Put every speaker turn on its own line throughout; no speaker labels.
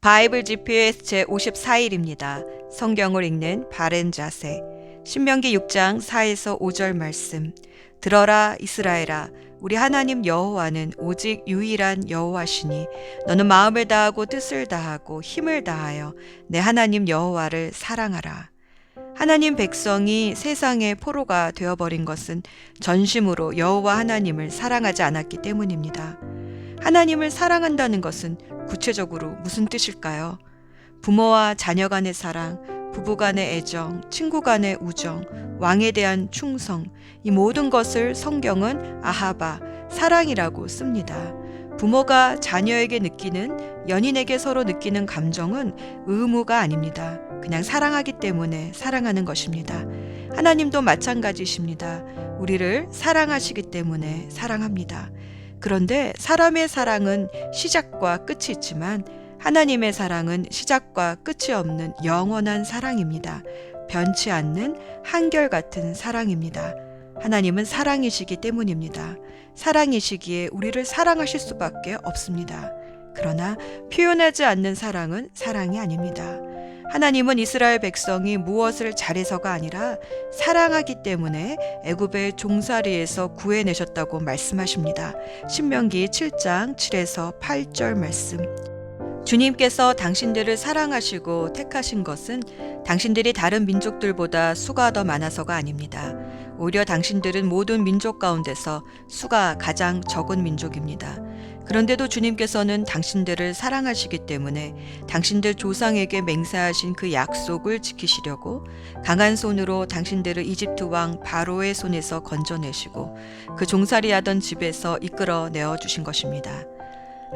바이블 GPS 제54일입니다. 성경을 읽는 바른 자세. 신명기 6장 4에서 5절 말씀. 들어라 이스라엘아, 우리 하나님 여호와는 오직 유일한 여호와시니 너는 마음을 다하고 뜻을 다하고 힘을 다하여 내 하나님 여호와를 사랑하라. 하나님 백성이 세상의 포로가 되어버린 것은 전심으로 여호와 하나님을 사랑하지 않았기 때문입니다. 하나님을 사랑한다는 것은 구체적으로 무슨 뜻일까요? 부모와 자녀 간의 사랑, 부부 간의 애정, 친구 간의 우정, 왕에 대한 충성, 이 모든 것을 성경은 아하바, 사랑이라고 씁니다. 부모가 자녀에게 느끼는, 연인에게 서로 느끼는 감정은 의무가 아닙니다. 그냥 사랑하기 때문에 사랑하는 것입니다. 하나님도 마찬가지십니다. 우리를 사랑하시기 때문에 사랑합니다. 그런데 사람의 사랑은 시작과 끝이 있지만 하나님의 사랑은 시작과 끝이 없는 영원한 사랑입니다. 변치 않는 한결같은 사랑입니다. 하나님은 사랑이시기 때문입니다. 사랑이시기에 우리를 사랑하실 수밖에 없습니다. 그러나 표현하지 않는 사랑은 사랑이 아닙니다. 하나님은 이스라엘 백성이 무엇을 잘해서가 아니라 사랑하기 때문에 애굽의 종살이에서 구해내셨다고 말씀하십니다. 신명기 7장 7에서 8절 말씀. 주님께서 당신들을 사랑하시고 택하신 것은 당신들이 다른 민족들보다 수가 더 많아서가 아닙니다. 오히려 당신들은 모든 민족 가운데서 수가 가장 적은 민족입니다. 그런데도 주님께서는 당신들을 사랑하시기 때문에 당신들 조상에게 맹세하신 그 약속을 지키시려고 강한 손으로 당신들을 이집트 왕 바로의 손에서 건져내시고 그 종살이하던 집에서 이끌어 내어주신 것입니다.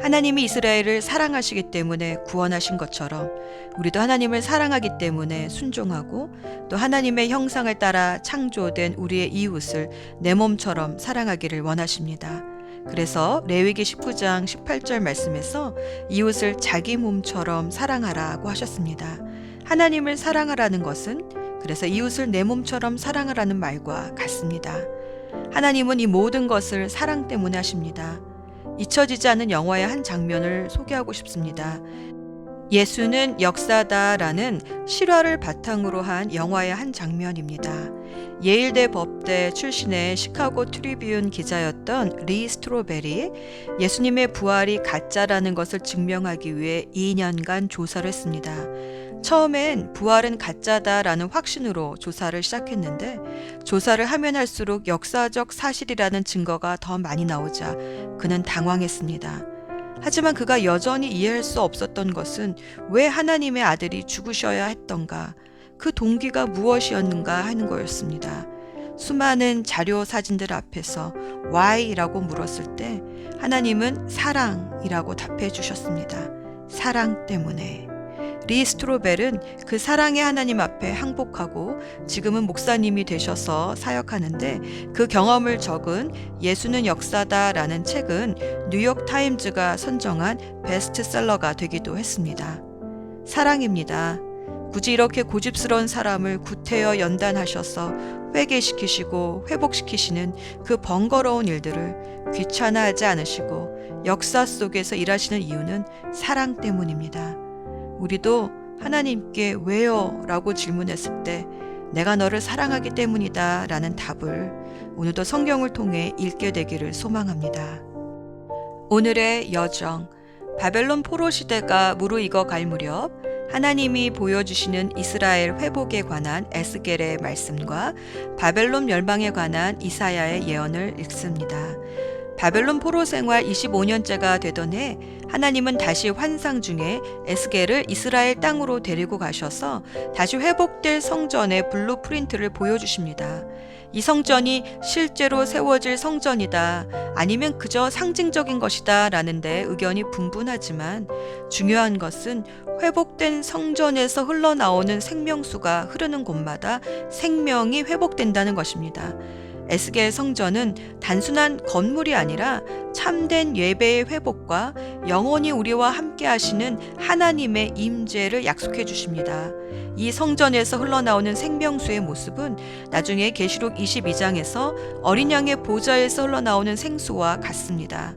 하나님이 이스라엘을 사랑하시기 때문에 구원하신 것처럼 우리도 하나님을 사랑하기 때문에 순종하고 또 하나님의 형상을 따라 창조된 우리의 이웃을 내 몸처럼 사랑하기를 원하십니다. 그래서 레위기 19장 18절 말씀에서 이웃을 자기 몸처럼 사랑하라고 하셨습니다. 하나님을 사랑하라는 것은 그래서 이웃을 내 몸처럼 사랑하라는 말과 같습니다. 하나님은 이 모든 것을 사랑 때문에 하십니다. 잊혀지지 않는 영화의 한 장면을 소개하고 싶습니다. 예수는 역사다라는 실화를 바탕으로 한 영화의 한 장면입니다. 예일대 법대 출신의 시카고 트리뷴 기자였던 리 스트로베리, 예수님의 부활이 가짜라는 것을 증명하기 위해 2년간 조사를 했습니다. 처음엔 부활은 가짜다라는 확신으로 조사를 시작했는데 조사를 하면 할수록 역사적 사실이라는 증거가 더 많이 나오자 그는 당황했습니다. 하지만 그가 여전히 이해할 수 없었던 것은 왜 하나님의 아들이 죽으셔야 했던가, 그 동기가 무엇이었는가 하는 거였습니다. 수많은 자료 사진들 앞에서 why라고 물었을 때 하나님은 사랑이라고 답해 주셨습니다. 사랑 때문에. 리 스트로벨은 그 사랑의 하나님 앞에 항복하고 지금은 목사님이 되셔서 사역하는데 그 경험을 적은 예수는 역사다라는 책은 뉴욕 타임즈가 선정한 베스트셀러가 되기도 했습니다. 사랑입니다. 굳이 이렇게 고집스러운 사람을 구태여 연단하셔서 회개시키시고 회복시키시는 그 번거로운 일들을 귀찮아하지 않으시고 역사 속에서 일하시는 이유는 사랑 때문입니다. 우리도 하나님께 왜요? 라고 질문했을 때 내가 너를 사랑하기 때문이다 라는 답을 오늘도 성경을 통해 읽게 되기를 소망합니다. 오늘의 여정. 바벨론 포로 시대가 무르익어 갈 무렵 하나님이 보여주시는 이스라엘 회복에 관한 에스겔의 말씀과 바벨론 멸망에 관한 이사야의 예언을 읽습니다. 바벨론 포로 생활 25년째가 되던 해 하나님은 다시 환상 중에 에스겔을 이스라엘 땅으로 데리고 가셔서 다시 회복될 성전의 블루프린트를 보여주십니다. 이 성전이 실제로 세워질 성전이다, 아니면 그저 상징적인 것이다 라는데 의견이 분분하지만 중요한 것은 회복된 성전에서 흘러나오는 생명수가 흐르는 곳마다 생명이 회복된다는 것입니다. 에스겔 성전은 단순한 건물이 아니라 참된 예배의 회복과 영원히 우리와 함께 하시는 하나님의 임재를 약속해 주십니다. 이 성전에서 흘러나오는 생명수의 모습은 나중에 계시록 22장에서 어린 양의 보좌에서 흘러나오는 생수와 같습니다.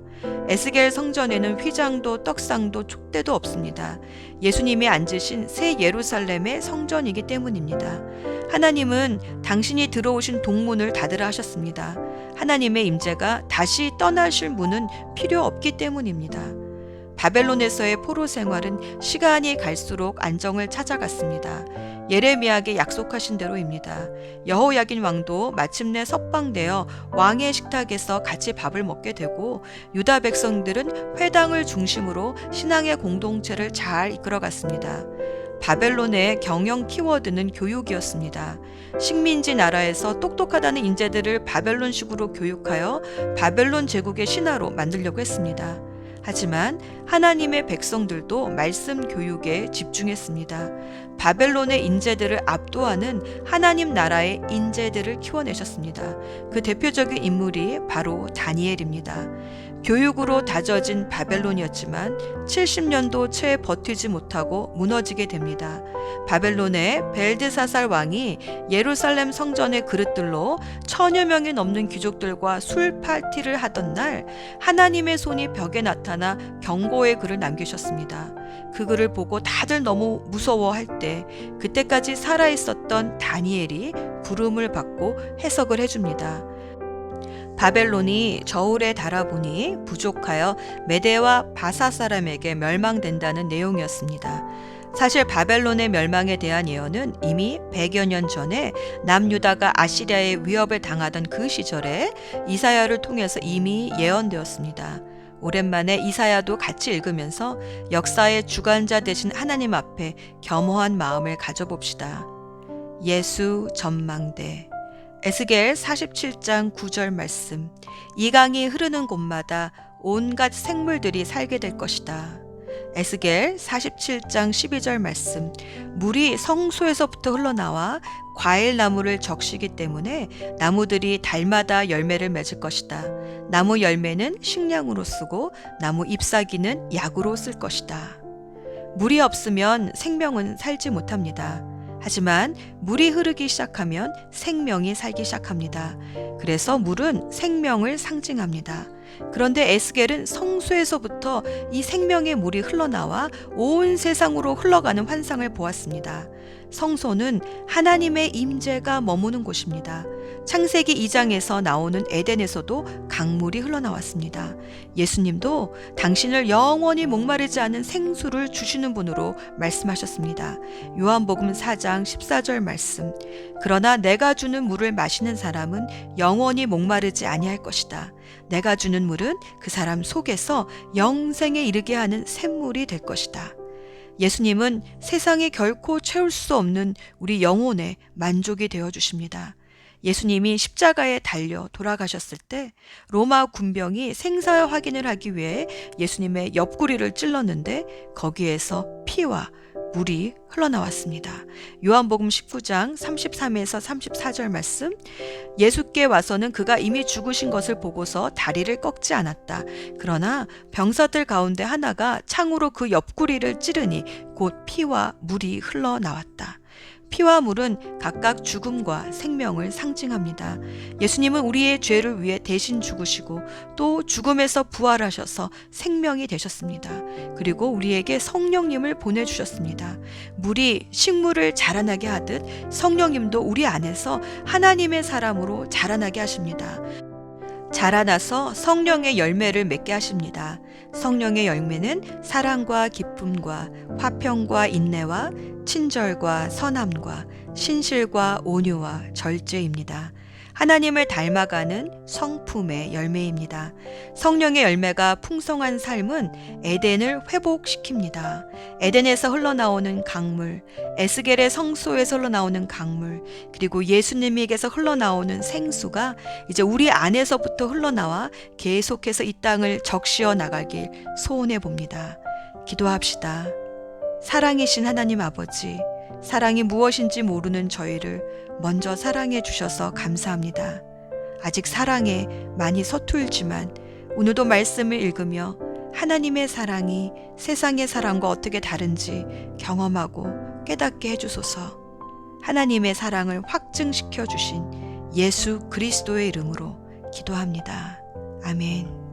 에스겔 성전에는 휘장도 떡상도 촛대도 없습니다. 예수님이 앉으신 새 예루살렘의 성전이기 때문입니다. 하나님은 당신이 들어오신 동문을 닫으라 하셨습니다. 하나님의 임재가 다시 떠나실 문은 필요 없기 때문입니다. 바벨론에서의 포로 생활은 시간이 갈수록 안정을 찾아갔습니다. 예레미야에게 약속하신 대로입니다. 여호야긴 왕도 마침내 석방되어 왕의 식탁에서 같이 밥을 먹게 되고 유다 백성들은 회당을 중심으로 신앙의 공동체를 잘 이끌어갔습니다. 바벨론의 경영 키워드는 교육이었습니다. 식민지 나라에서 똑똑하다는 인재들을 바벨론식으로 교육하여 바벨론 제국의 신하로 만들려고 했습니다. 하지만 하나님의 백성들도 말씀 교육에 집중했습니다. 바벨론의 인재들을 압도하는 하나님 나라의 인재들을 키워내셨습니다. 그 대표적인 인물이 바로 다니엘입니다. 교육으로 다져진 바벨론이었지만 70년도 채 버티지 못하고 무너지게 됩니다. 바벨론의 벨드사살 왕이 예루살렘 성전의 그릇들로 1000여 명이 넘는 귀족들과 술 파티를 하던 날 하나님의 손이 벽에 나타나 경고의 글을 남기셨습니다. 그 글을 보고 다들 너무 무서워할 때 그때까지 살아있었던 다니엘이 부름을 받고 해석을 해줍니다. 바벨론이 저울에 달아보니 부족하여 메대와 바사 사람에게 멸망된다는 내용이었습니다. 사실 바벨론의 멸망에 대한 예언은 이미 100여 년 전에 남유다가 아시리아의 위협을 당하던 그 시절에 이사야를 통해서 이미 예언되었습니다. 오랜만에 이사야도 같이 읽으면서 역사의 주관자 되신 하나님 앞에 겸허한 마음을 가져봅시다. 예수 전망대 에스겔 47장 9절 말씀. 이 강이 흐르는 곳마다 온갖 생물들이 살게 될 것이다. 에스겔 47장 12절 말씀. 물이 성소에서부터 흘러나와 과일나무를 적시기 때문에 나무들이 달마다 열매를 맺을 것이다. 나무 열매는 식량으로 쓰고 나무 잎사귀는 약으로 쓸 것이다. 물이 없으면 생명은 살지 못합니다. 하지만 물이 흐르기 시작하면 생명이 살기 시작합니다. 그래서 물은 생명을 상징합니다. 그런데 에스겔은 성소에서부터 이 생명의 물이 흘러나와 온 세상으로 흘러가는 환상을 보았습니다. 성소는 하나님의 임재가 머무는 곳입니다. 창세기 2장에서 나오는 에덴에서도 강물이 흘러나왔습니다. 예수님도 당신을 영원히 목마르지 않은 생수를 주시는 분으로 말씀하셨습니다. 요한복음 4장 14절 말씀. 그러나 내가 주는 물을 마시는 사람은 영원히 목마르지 아니할 것이다. 내가 주는 물은 그 사람 속에서 영생에 이르게 하는 샘물이 될 것이다. 예수님은 세상에 결코 채울 수 없는 우리 영혼에 만족이 되어 주십니다. 예수님이 십자가에 달려 돌아가셨을 때 로마 군병이 생사 확인을 하기 위해 예수님의 옆구리를 찔렀는데 거기에서 피와 물이 흘러나왔습니다. 요한복음 19장 33에서 34절 말씀. 예수께 와서는 그가 이미 죽으신 것을 보고서 다리를 꺾지 않았다. 그러나 병사들 가운데 하나가 창으로 그 옆구리를 찌르니 곧 피와 물이 흘러나왔다. 피와 물은 각각 죽음과 생명을 상징합니다. 예수님은 우리의 죄를 위해 대신 죽으시고 또 죽음에서 부활하셔서 생명이 되셨습니다. 그리고 우리에게 성령님을 보내주셨습니다. 물이 식물을 자라나게 하듯 성령님도 우리 안에서 하나님의 사람으로 자라나게 하십니다. 자라나서 성령의 열매를 맺게 하십니다. 성령의 열매는 사랑과 기쁨과 화평과 인내와 친절과 선함과 신실과 온유와 절제입니다. 하나님을 닮아가는 성품의 열매입니다. 성령의 열매가 풍성한 삶은 에덴을 회복시킵니다. 에덴에서 흘러나오는 강물, 에스겔의 성소에서 흘러나오는 강물, 그리고 예수님에게서 흘러나오는 생수가 이제 우리 안에서부터 흘러나와 계속해서 이 땅을 적시어 나가길 소원해 봅니다. 기도합시다. 사랑이신 하나님 아버지, 사랑이 무엇인지 모르는 저희를 먼저 사랑해 주셔서 감사합니다. 아직 사랑에 많이 서툴지만 오늘도 말씀을 읽으며 하나님의 사랑이 세상의 사랑과 어떻게 다른지 경험하고 깨닫게 해주소서. 하나님의 사랑을 확증시켜 주신 예수 그리스도의 이름으로 기도합니다. 아멘.